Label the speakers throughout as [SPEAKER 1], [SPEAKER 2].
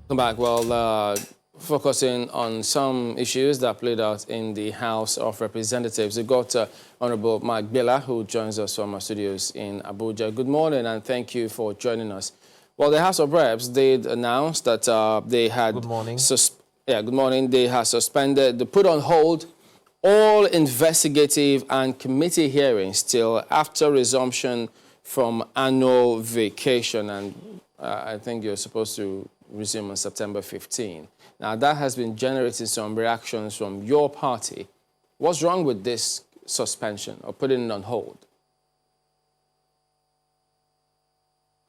[SPEAKER 1] Welcome back. Well, focusing on some issues that played out in the House of Representatives. We've got Honorable Gbillah, who joins us from our studios in Abuja. Good morning, and thank you for joining us. Well, the House of Reps did announce that they had...
[SPEAKER 2] Good morning.
[SPEAKER 1] Good morning. They have suspended, they put on hold all investigative and committee hearings till after resumption from annual vacation. And I think you're supposed to resume on September 15. Now, that has been generating some reactions from your party. What's wrong with this suspension or putting it on hold?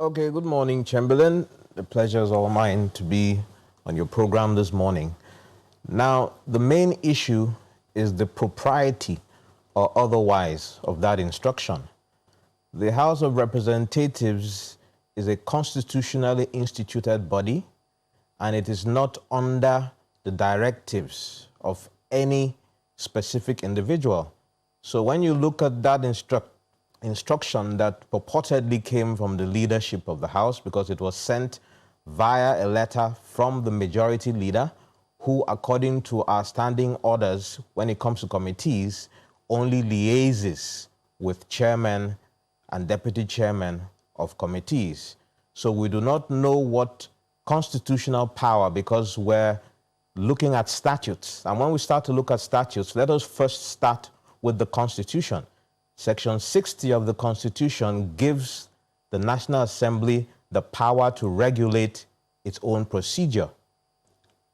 [SPEAKER 2] Okay, good morning, Chamberlain. The pleasure is all mine to be on your program this morning. Now, the main issue is the propriety or otherwise of that instruction. The House of Representatives is a constitutionally instituted body, and it is not under the directives of any specific individual. So when you look at that instruction that purportedly came from the leadership of the House, because it was sent via a letter from the majority leader, who, according to our standing orders, when it comes to committees, only liaises with chairmen and deputy chairmen of committees. So we do not know what constitutional power, because we're looking at statutes. And when we start to look at statutes, let us first start with the Constitution. Section 60 of the Constitution gives the National Assembly the power to regulate its own procedure.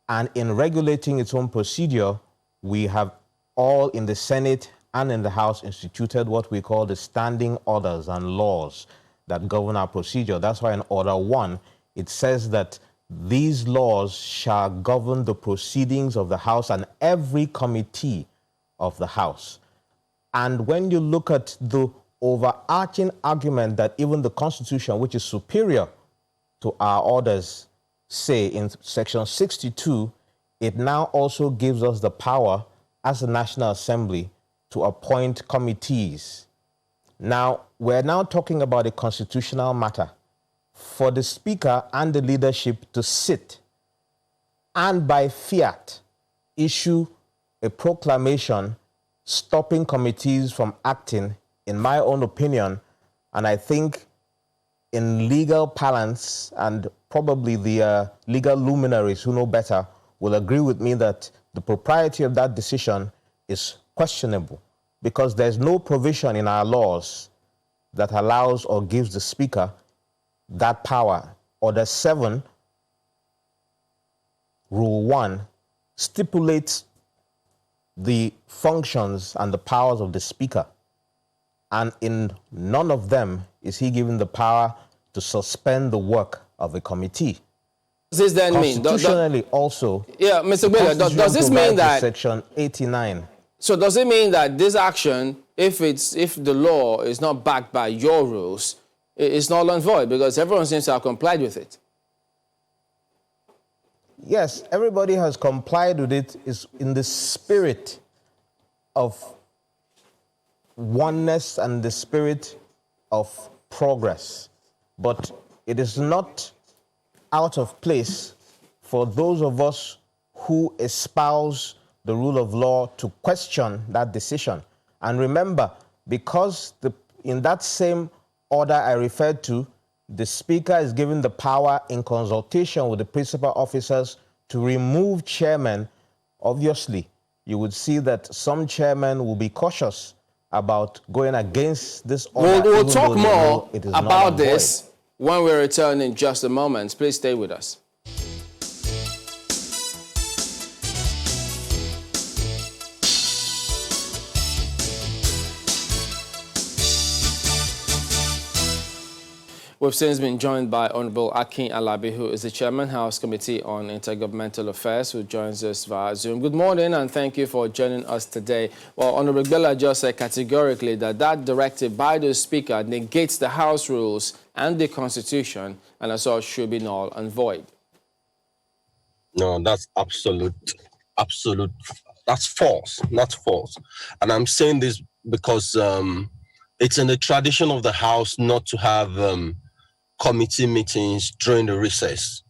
[SPEAKER 2] And in regulating its own procedure, we have all in the Senate and in the House instituted what we call the standing orders and laws that govern our procedure. That's why in Order 1, it says that these laws shall govern the proceedings of the House and every committee of the House. And when you look at the overarching argument that even the Constitution, which is superior to our orders, say in Section 62, it now also gives us the power as the National Assembly to appoint committees. Now, we're now talking about a constitutional matter. For the Speaker and the leadership to sit and by fiat issue a proclamation stopping committees from acting, in my own opinion, and I think in legal parlance, and probably the legal luminaries who know better will agree with me that the propriety of that decision is questionable, because there's no provision in our laws that allows or gives the Speaker that power. Order 7, Rule 1, stipulates the functions and the powers of the Speaker. And in none of them is he given the power to suspend the work of a committee.
[SPEAKER 1] Does this then mean?
[SPEAKER 2] Constitutionally also.
[SPEAKER 1] Yeah, Mr. Gbillah, does this mean that...
[SPEAKER 2] Section 89.
[SPEAKER 1] So does it mean that this action, if the law is not backed by your rules, it's null and void because everyone seems to have complied with it?
[SPEAKER 2] Yes, everybody has complied with it. Is in the spirit of oneness and the spirit of progress. But it is not out of place for those of us who espouse the rule of law to question that decision. And remember, because in that same order I referred to, the Speaker is given the power in consultation with the principal officers to remove chairmen. Obviously, you would see that some chairmen will be cautious about going against this order.
[SPEAKER 1] We'll talk more about this when we return in just a moment. Please stay with us. We've since been joined by Honorable Akin Alabi, who is the Chairman, House Committee on Intergovernmental Affairs, who joins us via Zoom. Good morning, and thank you for joining us today. Well, Honorable Gbillah just said categorically that that directive by the Speaker negates the House rules and the Constitution, and as such should be null and void.
[SPEAKER 3] No, that's absolute. That's false, not false. And I'm saying this because it's in the tradition of the House not to have committee meetings during the recess.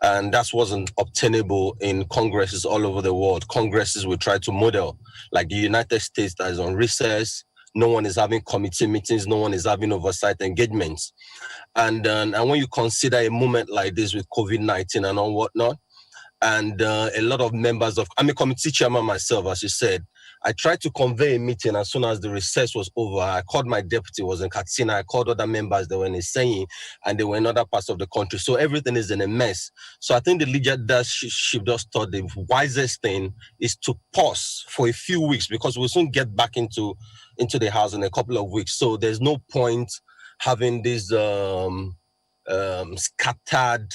[SPEAKER 3] And that wasn't obtainable in congresses all over the world. Congresses will try to model, like the United States that is on recess. No one is having committee meetings. No one is having oversight engagements. And when you consider a moment like this with COVID-19 and all whatnot, and a lot of members of, I'm a committee chairman myself, as you said. I tried to convey a meeting as soon as the recess was over. I called my deputy, was in Katsina. I called other members, they were in Isenyi, and they were in other parts of the country. So everything is in a mess. So I think the leadership just thought the wisest thing is to pause for a few weeks, because we'll soon get back into the house in a couple of weeks. So there's no point having these scattered,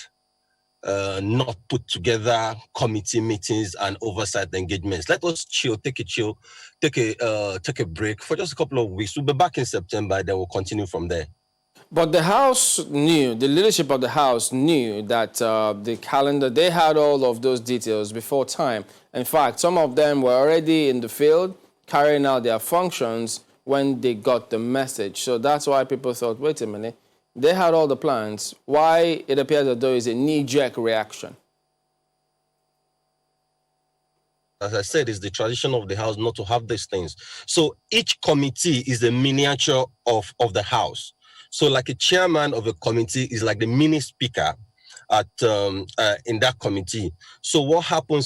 [SPEAKER 3] not put together committee meetings and oversight engagements. Let us take a break for just a couple of weeks. We'll be back in September, then we'll continue from there.
[SPEAKER 1] But the House knew, the leadership of the House knew that the calendar, they had all of those details before time. In fact, some of them were already in the field carrying out their functions when they got the message. So that's why people thought, wait a minute, they had all the plans. Why it appears as though it's a knee-jerk reaction?
[SPEAKER 3] As I said, it's the tradition of the House not to have these things. So each committee is a miniature of the House. So like a chairman of a committee is like the mini speaker at in that committee. So what happened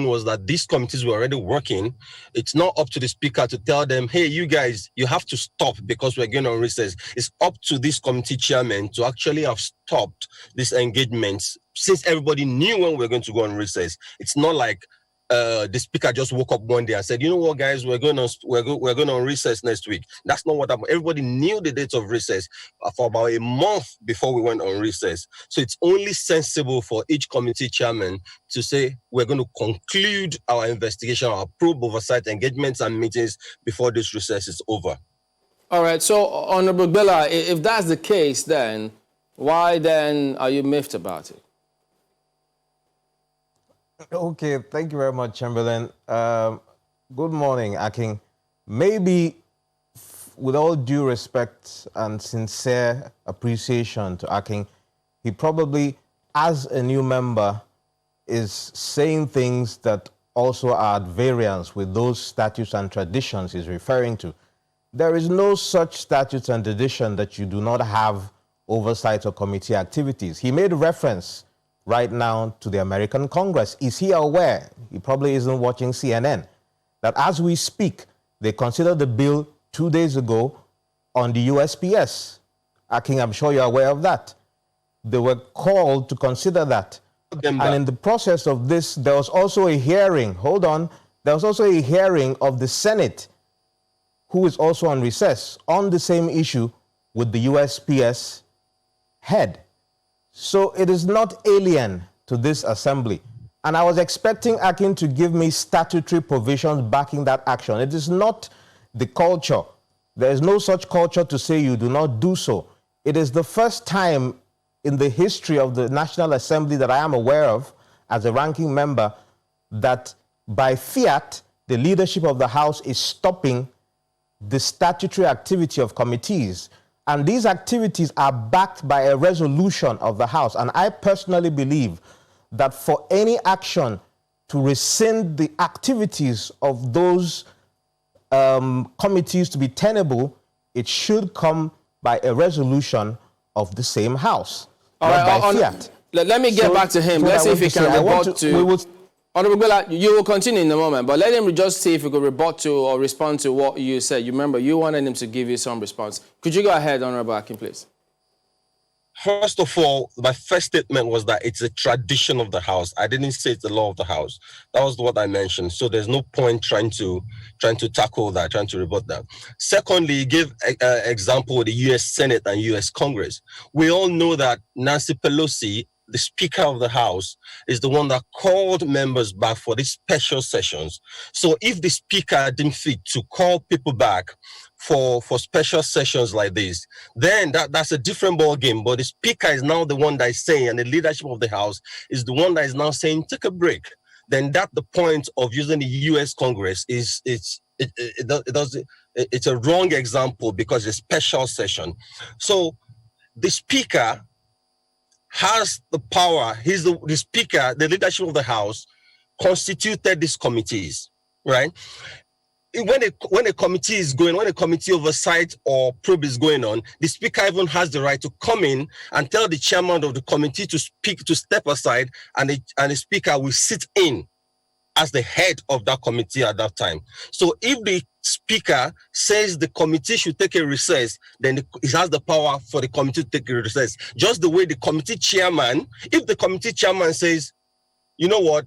[SPEAKER 3] was that these committees were already working. It's not up to the speaker to tell them, hey, you guys, you have to stop because we're going on recess. It's up to this committee chairman to actually have stopped these engagements since everybody knew when we were going to go on recess. It's not like the speaker just woke up one day and said, you know what, guys, we're going on recess next week. That's not what happened. Everybody knew the date of recess for about a month before we went on recess. So it's only sensible for each committee chairman to say, we're going to conclude our investigation, our probe, oversight engagements and meetings before this recess is over.
[SPEAKER 1] All right. So, Honorable Gbillah, if that's the case, then why then are you miffed about it?
[SPEAKER 2] Okay, thank you very much, Chamberlain. Good morning, Akin. Maybe, with all due respect and sincere appreciation to Akin, he probably, as a new member, is saying things that also are at variance with those statutes and traditions he's referring to. There is no such statutes and tradition that you do not have oversight or committee activities. He made reference right now to the American Congress. Is he aware, he probably isn't watching CNN, that as we speak, they considered the bill 2 days ago on the USPS? Akin, I'm sure you're aware of that. They were called to consider that. And in the process of this, there was also a hearing, there was also a hearing of the Senate, who is also on recess, on the same issue with the USPS head. So it is not alien to this assembly. And I was expecting Akin to give me statutory provisions backing that action. It is not the culture. There is no such culture to say you do not do so. It is the first time in the history of the National Assembly that I am aware of, as a ranking member, that by fiat, the leadership of the House is stopping the statutory activity of committees. And these activities are backed by a resolution of the House. And I personally believe that for any action to rescind the activities of those committees to be tenable, it should come by a resolution of the same House, not by fiat.
[SPEAKER 1] Let me get back to him. Let's see if he can rebut to... Honorable Gbillah, you will continue in a moment, but let him just see if he could rebut to or respond to what you said. You remember, you wanted him to give you some response. Could you go ahead, Honorable Akin, please?
[SPEAKER 3] First of all, my first statement was that it's a tradition of the House. I didn't say it's the law of the House. That was what I mentioned. So there's no point trying to tackle that, trying to rebut that. Secondly, he gave example of the U.S. Senate and U.S. Congress. We all know that Nancy Pelosi, the Speaker of the House, is the one that called members back for these special sessions. So if the Speaker didn't fit to call people back for special sessions like this, then that's a different ball game. But the Speaker is now the one that is saying, and the leadership of the House is the one that is now saying, take a break. Then that's the point of using the U.S. Congress. It's a wrong example because it's a special session. So the Speaker has the power. He's the speaker, the leadership of the House constituted these committees, right? When a committee is going, when a committee oversight or probe is going on, the speaker even has the right to come in and tell the chairman of the committee to step aside, and the speaker will sit in as the head of that committee at that time. So if the speaker says the committee should take a recess, then it has the power for the committee to take a recess. Just the way the committee chairman, if the committee chairman says, you know what,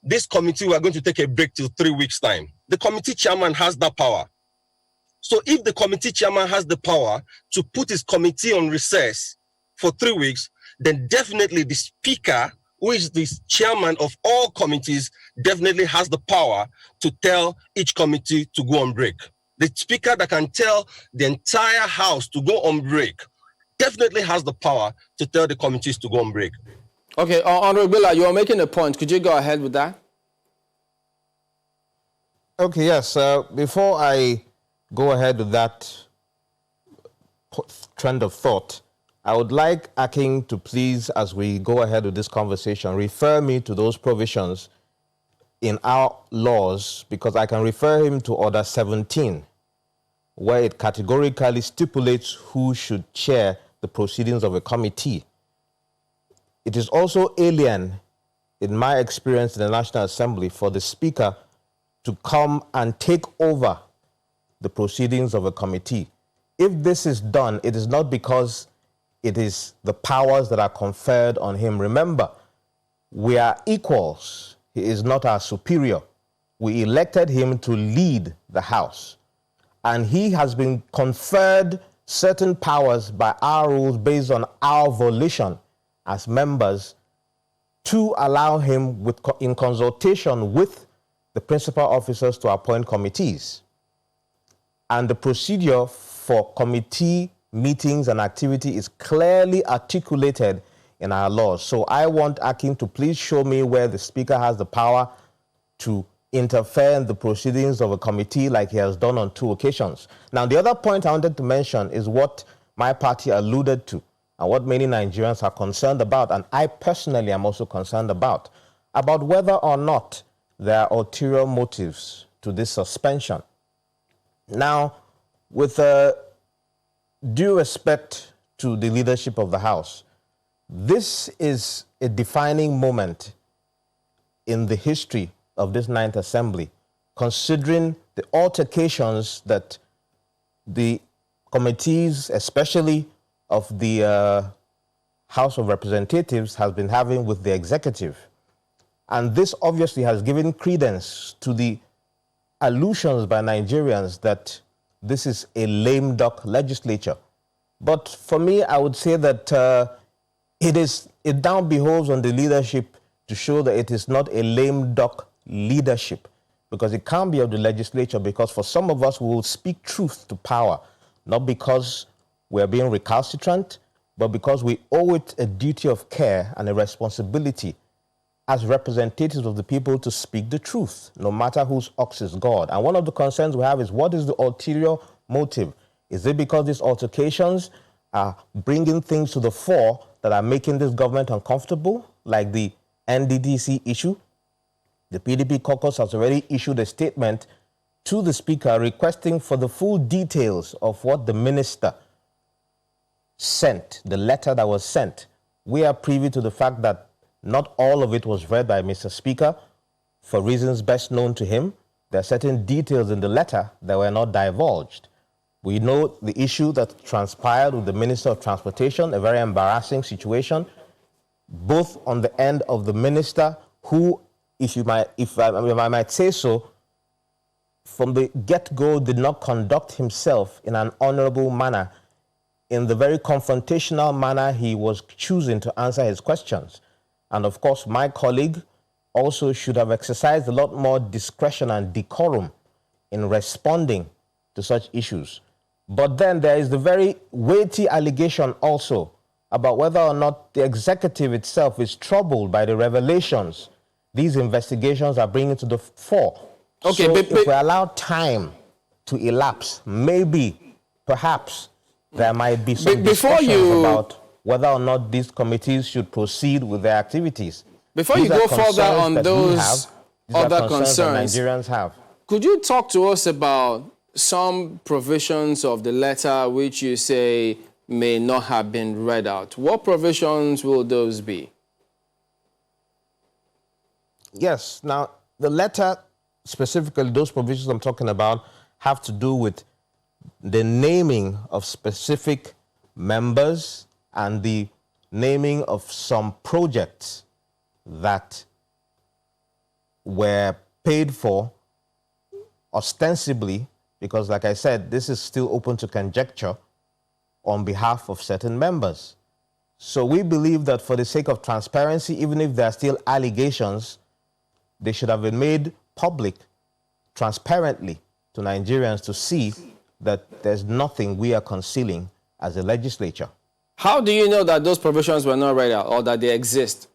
[SPEAKER 3] this committee, we are going to take a break till 3 weeks' time, the committee chairman has that power. So if the committee chairman has the power to put his committee on recess for 3 weeks, then definitely the speaker, who is the chairman of all committees, definitely has the power to tell each committee to go on break. The speaker that can tell the entire House to go on break definitely has the power to tell the committees to go on break.
[SPEAKER 1] Okay, Honorable Gbillah, you are making a point. Could you go ahead with that?
[SPEAKER 2] Okay, yes. Before I go ahead with that trend of thought, I would like Akin to please, as we go ahead with this conversation, refer me to those provisions in our laws, because I can refer him to Order 17, where it categorically stipulates who should chair the proceedings of a committee. It is also alien, in my experience in the National Assembly, for the Speaker to come and take over the proceedings of a committee. If this is done, it is not because it is the powers that are conferred on him. Remember, we are equals. He is not our superior. We elected him to lead the House, and he has been conferred certain powers by our rules based on our volition as members to allow him, in consultation with the principal officers, to appoint committees. And the procedure for committee meetings and activity is clearly articulated in our laws. So I want Akin to please show me where the Speaker has the power to interfere in the proceedings of a committee like he has done on 2 occasions. Now, the other point I wanted to mention is what my party alluded to and what many Nigerians are concerned about, and I personally am also concerned about whether or not there are ulterior motives to this suspension. Now, with due respect to the leadership of the House, this is a defining moment in the history of this 9th Assembly, considering the altercations that the committees, especially of the House of Representatives, has been having with the executive. And this obviously has given credence to the allusions by Nigerians that this is a lame duck legislature. But for me, I would say that it now behoves on the leadership to show that it is not a lame duck leadership, because it can't be of the legislature, because for some of us, we will speak truth to power, not because we are being recalcitrant, but because we owe it a duty of care and a responsibility as representatives of the people to speak the truth, no matter whose ox is God. And one of the concerns we have is, what is the ulterior motive? Is it because these altercations are bringing things to the fore that are making this government uncomfortable, like the NDDC issue? The PDP caucus has already issued a statement to the Speaker requesting for the full details of what the minister sent, the letter that was sent. We are privy to the fact that not all of it was read by Mr. Speaker for reasons best known to him. There are certain details in the letter that were not divulged. We know the issue that transpired with the Minister of Transportation, a very embarrassing situation, both on the end of the minister, who, if I might say so, from the get-go did not conduct himself in an honorable manner, in the very confrontational manner he was choosing to answer his questions. And of course, my colleague also should have exercised a lot more discretion and decorum in responding to such issues. But then there is the very weighty allegation also about whether or not the executive itself is troubled by the revelations these investigations are bringing to the fore.
[SPEAKER 1] Okay,
[SPEAKER 2] so if we allow time to elapse, maybe, perhaps, there might be some discussions about whether or not these committees should proceed with their activities.
[SPEAKER 1] Before
[SPEAKER 2] These
[SPEAKER 1] you
[SPEAKER 2] are
[SPEAKER 1] go further
[SPEAKER 2] concerns
[SPEAKER 1] on
[SPEAKER 2] that we
[SPEAKER 1] those
[SPEAKER 2] have. These are
[SPEAKER 1] other
[SPEAKER 2] concerns that
[SPEAKER 1] concerns,
[SPEAKER 2] Nigerians have.
[SPEAKER 1] could you talk to us about some provisions of the letter which you say may not have been read out? What provisions will those be?
[SPEAKER 2] Yes. Now, the letter, specifically those provisions I'm talking about, have to do with the naming of specific members and the naming of some projects that were paid for ostensibly, because like I said, this is still open to conjecture, on behalf of certain members. So we believe that for the sake of transparency, even if there are still allegations, they should have been made public transparently to Nigerians to see that there's nothing we are concealing as a legislature.
[SPEAKER 1] How do you know that those provisions were not read out or that they exist?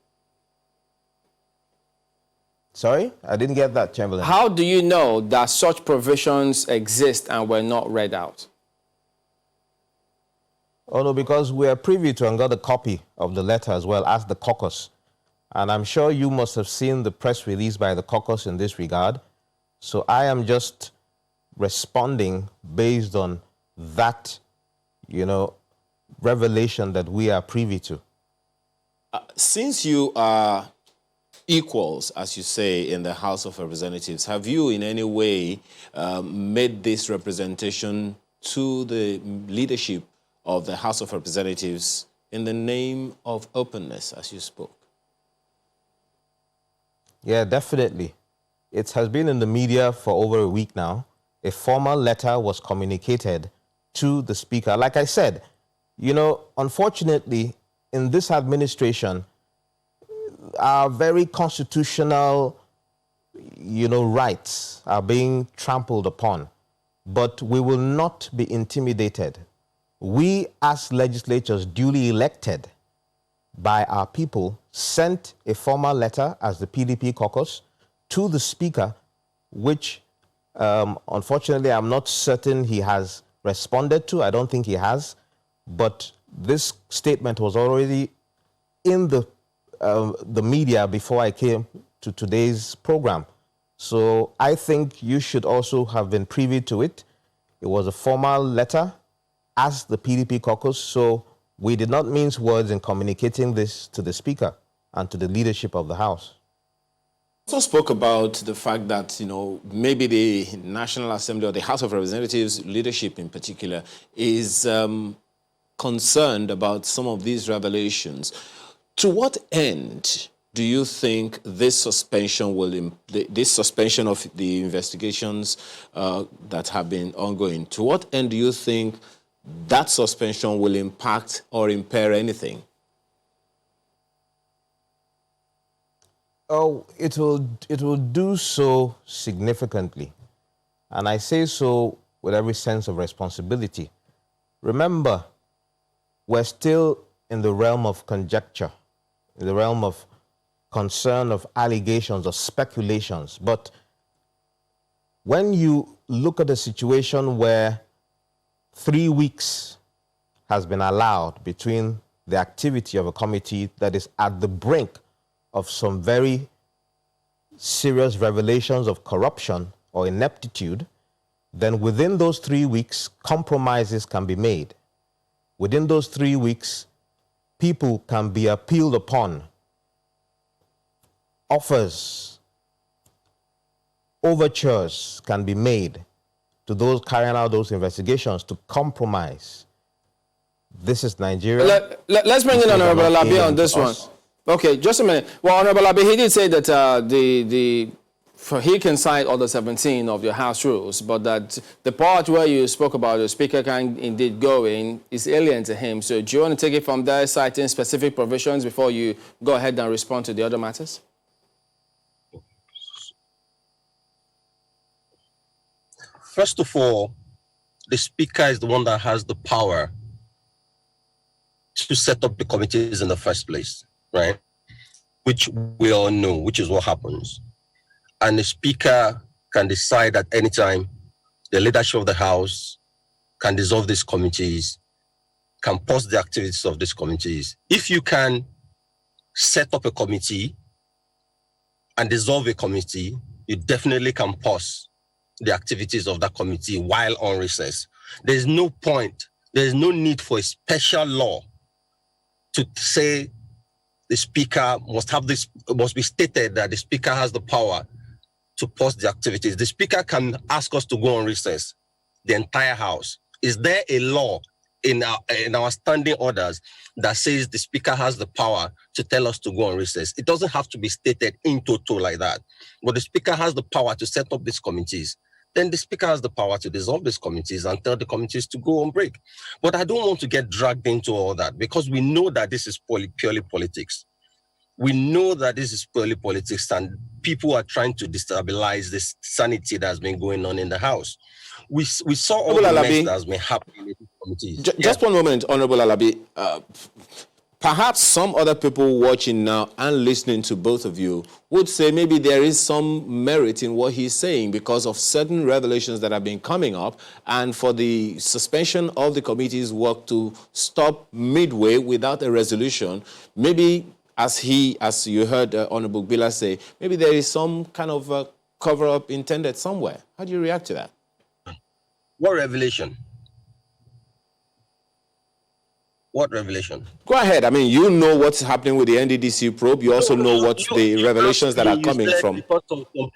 [SPEAKER 2] Sorry? I didn't get that, Chamberlain.
[SPEAKER 1] How do you know that such provisions exist and were not read out?
[SPEAKER 2] Oh, no, because we are privy to and got a copy of the letter as well as the caucus. And I'm sure you must have seen the press release by the caucus in this regard. So I am just responding based on that, revelation that we are privy to.
[SPEAKER 4] Since you are equals, as you say, in the House of Representatives, have you in any way made this representation to the leadership of the House of Representatives in the name of openness, as you spoke?
[SPEAKER 2] Yeah, definitely. It has been in the media for over a week now. A formal letter was communicated to the Speaker. Like I said, unfortunately, in this administration, our very constitutional, rights are being trampled upon. But we will not be intimidated. We, as legislators duly elected by our people, sent a formal letter as the PDP caucus to the Speaker, which unfortunately I'm not certain he has responded to. I don't think he has. But this statement was already in the media before I came to today's program. So I think you should also have been privy to it. It was a formal letter as the PDP caucus, so we did not mince words in communicating this to the Speaker and to the leadership of the House.
[SPEAKER 4] Also spoke about the fact that, maybe the National Assembly or the House of Representatives leadership in particular is concerned about some of these revelations. To what end do you think this suspension of the investigations that have been ongoing, to what end do you think that suspension will impact or impair anything?
[SPEAKER 2] Oh, it will do so significantly. And I say so with every sense of responsibility. Remember, we're still in the realm of conjecture, in the realm of concern of allegations or speculations. But when you look at a situation where 3 weeks has been allowed between the activity of a committee that is at the brink of some very serious revelations of corruption or ineptitude, then within those 3 weeks, compromises can be made. Within those 3 weeks, people can be appealed upon. Offers, overtures can be made to those carrying out those investigations to compromise. This is Nigeria.
[SPEAKER 1] Let's bring in Honorable Alabi on this one. Okay, just a minute. Well, Honorable Alabi, he did say that he can cite all the 17 of your House rules, but that the part where you spoke about the Speaker can indeed go in is alien to him. So do you want to take it from there, citing specific provisions before you go ahead and respond to the other matters?
[SPEAKER 3] First of all, the Speaker is the one that has the power to set up the committees in the first place, right? Which we all know, which is what happens. And the Speaker can decide at any time, the leadership of the House can dissolve these committees, can pause the activities of these committees. If you can set up a committee and dissolve a committee, you definitely can pause the activities of that committee while on recess. There's no point, there's no need for a special law to say the speaker must be stated that the speaker has the power to pause the activities. The speaker can ask us to go on recess, the entire house. Is there a law in our standing orders that says the speaker has the power to tell us to go on recess? It doesn't have to be stated in toto like that. But the speaker has the power to set up these committees. Then the speaker has the power to dissolve these committees and tell the committees to go on break. But I don't want to get dragged into all that because we know that this is purely politics. We know that this is purely politics and people are trying to destabilize this sanity that has been going on in the House. We saw all the mess that has been happening in the committees.
[SPEAKER 1] Just one moment, Honorable Alabi. Perhaps some other people watching now and listening to both of you would say maybe there is some merit in what he's saying because of certain revelations that have been coming up, and for the suspension of the committee's work to stop midway without a resolution, maybe as you heard Honorable Gbillah say, maybe there is some kind of cover-up intended somewhere. How do you react to that?
[SPEAKER 3] What revelation? What revelation?
[SPEAKER 1] Go ahead. I mean, you know what's happening with the NDDC probe. You also know what's the revelations that are coming from.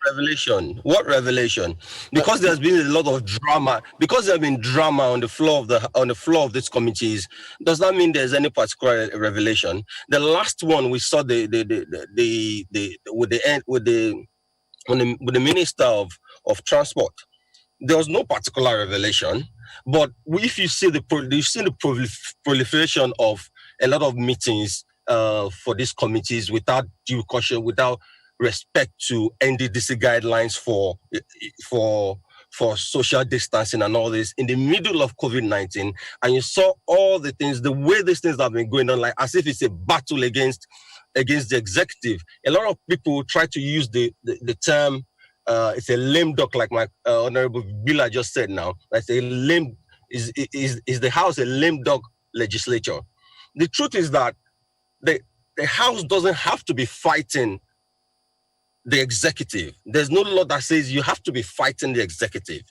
[SPEAKER 3] Revelation. What revelation? Because there's been a lot of drama. Because there's been drama on the floor of these committees, does that mean there's any particular revelation? The last one we saw with the Minister of Transport, there was no particular revelation. But if you see the proliferation of a lot of meetings for these committees without due caution, without respect to NDDC guidelines for social distancing and all this in the middle of COVID-19, and you saw all the things, the way these things have been going on, like as if it's a battle against the executive. A lot of people try to use the term. It's a lame duck, like my Honorable Gbillah just said now. Is the House a lame duck legislature? The truth is that the House doesn't have to be fighting the executive. There's no law that says you have to be fighting the executive,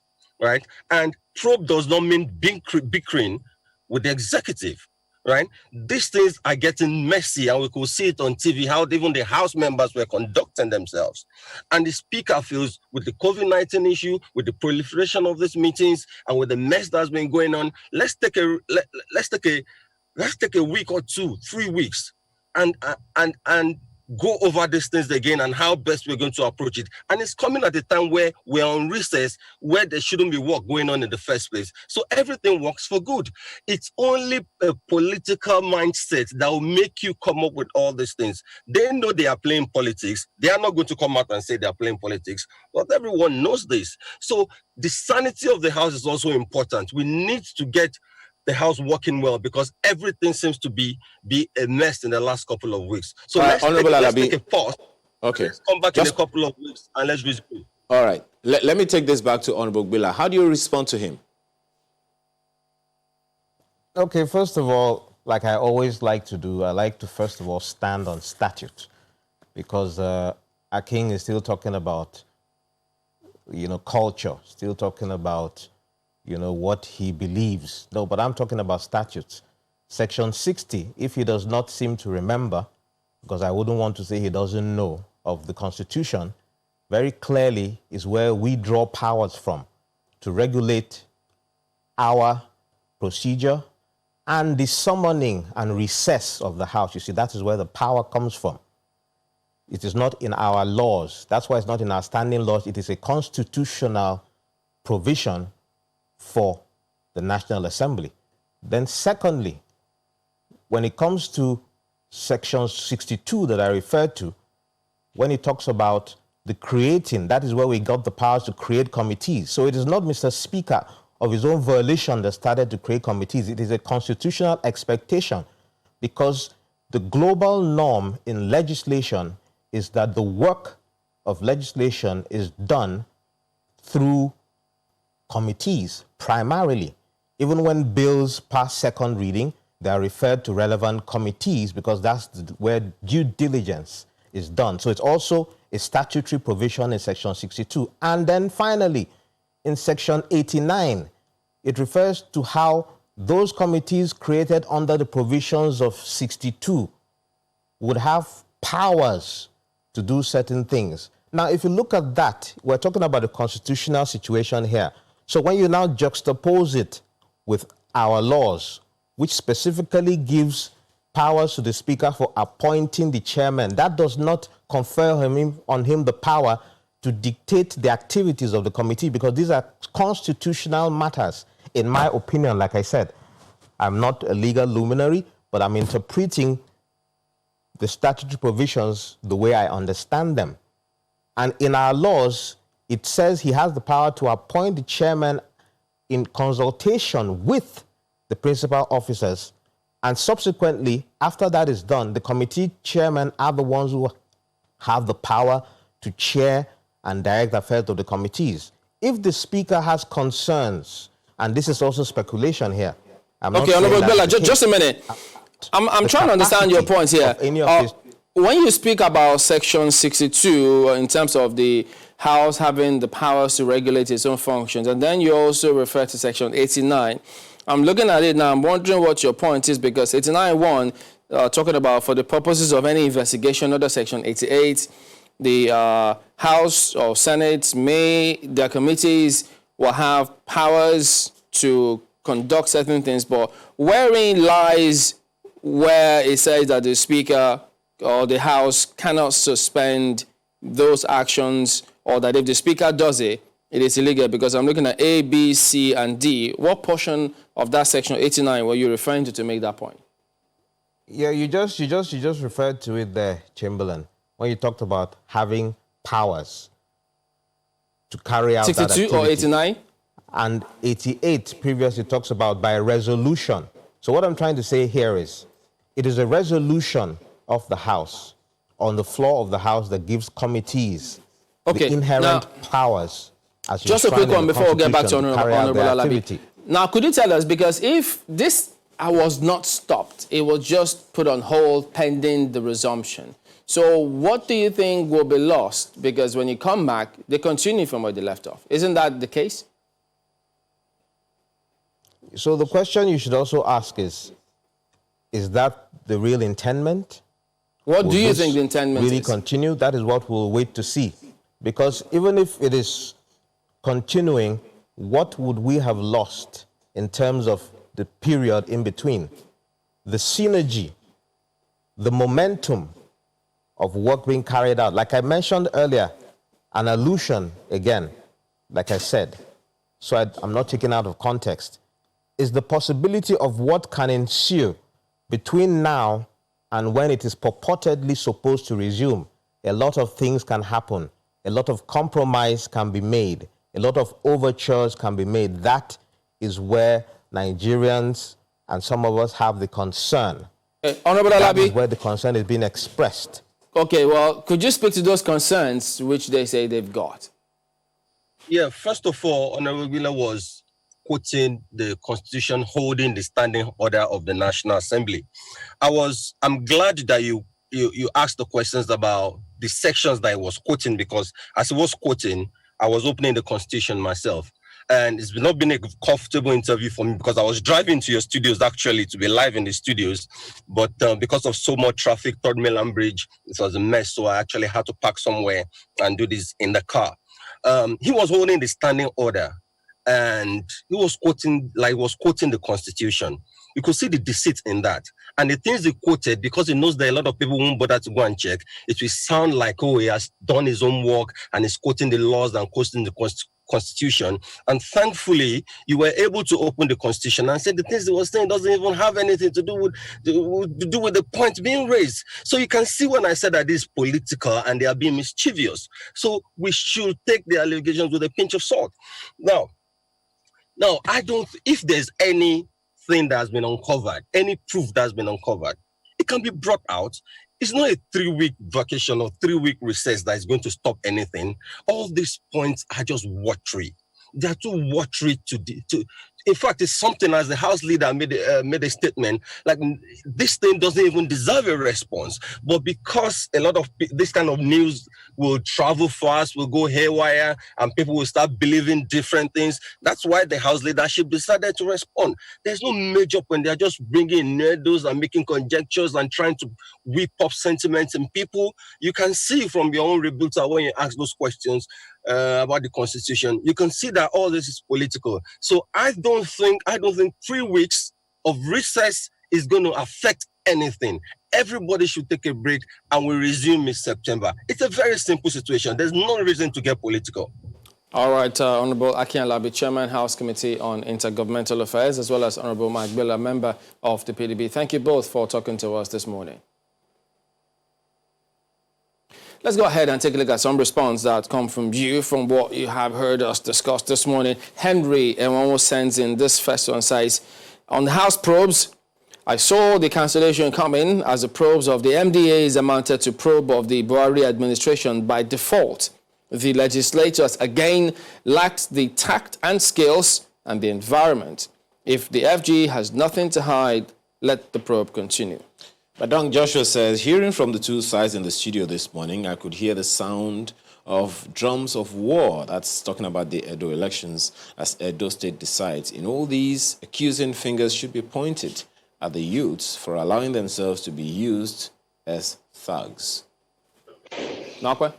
[SPEAKER 3] right? And probe does not mean bickering with the executive. Right? These things are getting messy, and we could see it on TV, how even the House members were conducting themselves. And the Speaker feels with the COVID-19 issue, with the proliferation of these meetings, and with the mess that's been going on, let's take a week or 2, 3 weeks, and go over these things again and how best we're going to approach it. And it's coming at a time where we're on recess, where there shouldn't be work going on in the first place. So everything works for good. It's only a political mindset that will make you come up with all these things. They know they are playing politics. They are not going to come out and say they are playing politics, but everyone knows this. So the sanity of the House is also important. We need to get the House working well because everything seems to be a mess in the last couple of weeks. So let's take a pause.
[SPEAKER 1] Okay.
[SPEAKER 3] Let's come back in a couple of weeks and let's resume.
[SPEAKER 1] All right. Let me take this back to Honorable Gbillah. How do you respond to him?
[SPEAKER 2] Okay, first of all, like I always like to do, I like to first of all stand on statute because Akin is still talking about, culture, still talking about what he believes. No, but I'm talking about statutes. Section 60, if he does not seem to remember, because I wouldn't want to say he doesn't know of the Constitution, very clearly is where we draw powers from to regulate our procedure and the summoning and recess of the House. You see, that is where the power comes from. It is not in our laws. That's why it's not in our standing laws. It is a constitutional provision for the National Assembly. Then secondly, when it comes to Section 62 that I referred to, when it talks about the creating, that is where we got the powers to create committees. So it is not Mr. Speaker of his own volition that started to create committees. It is a constitutional expectation because the global norm in legislation is that the work of legislation is done through committees primarily. Even when bills pass second reading, they are referred to relevant committees because that's where due diligence is done. So it's also a statutory provision in Section 62. And then finally, in Section 89, it refers to how those committees created under the provisions of 62 would have powers to do certain things. Now, if you look at that, we're talking about the constitutional situation here. So when you now juxtapose it with our laws, which specifically gives powers to the Speaker for appointing the chairman, that does not confer on him the power to dictate the activities of the committee, because these are constitutional matters, in my opinion. Like I said, I'm not a legal luminary, but I'm interpreting the statutory provisions the way I understand them. And in our laws, it says he has the power to appoint the chairman in consultation with the principal officers. And subsequently, after that is done, the committee chairmen are the ones who have the power to chair and direct the affairs of the committees. If the Speaker has concerns, and this is also speculation here.
[SPEAKER 1] Okay, Honorable Gbillah, just a minute. I'm trying to understand your points here. When you speak about Section 62 in terms of the House having the powers to regulate its own functions, and then you also refer to Section 89, I'm looking at it now, I'm wondering what your point is, because 89.1, talking about for the purposes of any investigation under Section 88, the House or Senate their committees will have powers to conduct certain things, but wherein lies where it says that the Speaker or the House cannot suspend those actions, or that if the Speaker does it, it is illegal? Because I'm looking at A, B, C, and D. What portion of that Section 89 were you referring to make that point?
[SPEAKER 2] Yeah, you just referred to it there, Chamberlain, when you talked about having powers to carry out
[SPEAKER 1] 62
[SPEAKER 2] that activity.
[SPEAKER 1] Or 89?
[SPEAKER 2] And 88 previously talks about by resolution. So what I'm trying to say here is, it is a resolution of the House, on the floor of the House, that gives committees the inherent powers. As
[SPEAKER 1] just a quick one before we get back to Honorable Alabi. Now, could you tell us, because if this was not stopped, it was just put on hold pending the resumption. So what do you think will be lost? Because when you come back, they continue from where they left off. Isn't that the case?
[SPEAKER 2] So the question you should also ask is that the real intendment?
[SPEAKER 1] What do you think the intendment
[SPEAKER 2] really
[SPEAKER 1] is?
[SPEAKER 2] Continue? That is what we'll wait to see. Because even if it is continuing, what would we have lost in terms of the period in between? The synergy, the momentum of work being carried out. Like I mentioned earlier, an allusion, again, like I said, so I'm not taken out of context, is the possibility of what can ensue between now and when it is purportedly supposed to resume. A lot of things can happen. A lot of compromise can be made. A lot of overtures can be made. That is where Nigerians and some of us have the concern.
[SPEAKER 1] Honorable Alabi.
[SPEAKER 2] That is where the concern is being expressed.
[SPEAKER 1] Okay, well, could you speak to those concerns which they say they've got?
[SPEAKER 3] Yeah, first of all, Honorable Gbillah was quoting the Constitution holding the standing order of the National Assembly. I'm glad that you asked the questions about the sections that I was quoting, because as I was quoting, I was opening the Constitution myself. And it's not been a comfortable interview for me, because I was driving to your studios actually to be live in the studios. But because of so much traffic, Third Mainland Bridge, it was a mess. So I actually had to park somewhere and do this in the car. He was holding the standing order, and he was quoting the Constitution. You could see the deceit in that. And the things he quoted, because he knows that a lot of people won't bother to go and check, it will sound like, he has done his own work and is quoting the laws and quoting the Constitution. And thankfully, you were able to open the Constitution and say the things he was saying doesn't even have anything to do with the point being raised. So you can see when I said that this is political and they are being mischievous. So we should take the allegations with a pinch of salt. Now, if there's anything that has been uncovered, any proof that has been uncovered, it can be brought out. It's not a 3-week vacation or 3-week recess that is going to stop anything. All these points are just watery. They are too watery in fact, it's something as the House leader made a statement, like this thing doesn't even deserve a response. But because a lot of this kind of news will travel fast, will go haywire, and people will start believing different things, that's why the House leadership decided to respond. There's no major point. They're just bringing nerdos and making conjectures and trying to whip up sentiments in people. You can see from your own rebuttal when you ask those questions about the Constitution, you can see that all this is political. So I don't think 3 weeks of recess is going to affect anything. Everybody should take a break and we resume in September. It's a very simple situation. There's no reason to get political.
[SPEAKER 1] All right, Honorable Akin Alabi, Chairman, House Committee on Intergovernmental Affairs, as well as Honorable Gbillah, member of the PDP. Thank you both for talking to us this morning. Let's go ahead and take a look at some response that come from you, from what you have heard us discuss this morning. Henry almost sends in this first one, says, on the House probes, I saw the cancellation coming as the probes of the MDAs amounted to probe of the Buhari administration by default. The legislators again lacked the tact and skills and the environment. If the FG has nothing to hide, let the probe continue.
[SPEAKER 4] Badong Joshua says, hearing from the two sides in the studio this morning, I could hear the sound of drums of war. That's talking about the Edo elections as Edo State decides. In all these, accusing fingers should be pointed at the youths for allowing themselves to be used as thugs.
[SPEAKER 1] Nakwe?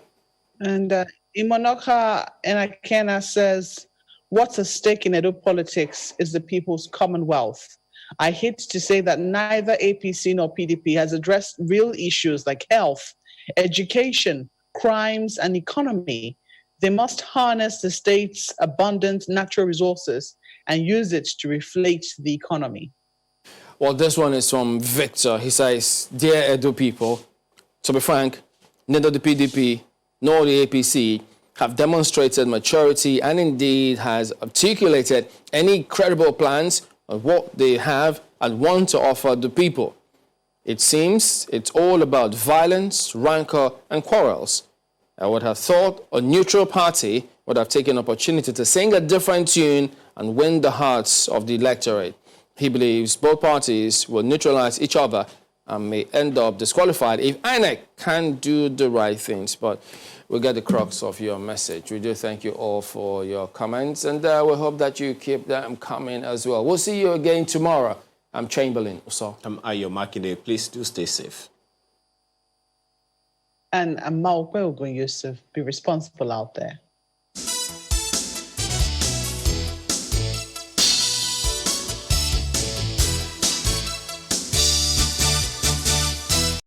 [SPEAKER 5] And Imonoka Enakena says, what's at stake in Edo politics is the people's commonwealth. I hate to say that neither APC nor PDP has addressed real issues like health, education, crimes, and economy. They must harness the state's abundant natural resources and use it to reflate the economy.
[SPEAKER 1] Well, this one is from Victor. He says, dear Edo people, to be frank, neither the PDP nor the APC have demonstrated maturity and indeed has articulated any credible plans of what they have and want to offer the people. It seems it's all about violence, rancor, and quarrels. I would have thought a neutral party would have taken opportunity to sing a different tune and win the hearts of the electorate. He believes both parties will neutralize each other and may end up disqualified if INEC can't do the right things. But we'll get the crux of your message. We do thank you all for your comments, and we hope that you keep them coming as well. We'll see you again tomorrow. I'm Chamberlain. So
[SPEAKER 4] I'm Ayo Makinde. Please do stay safe.
[SPEAKER 5] And Amal Yusuf, be responsible out there.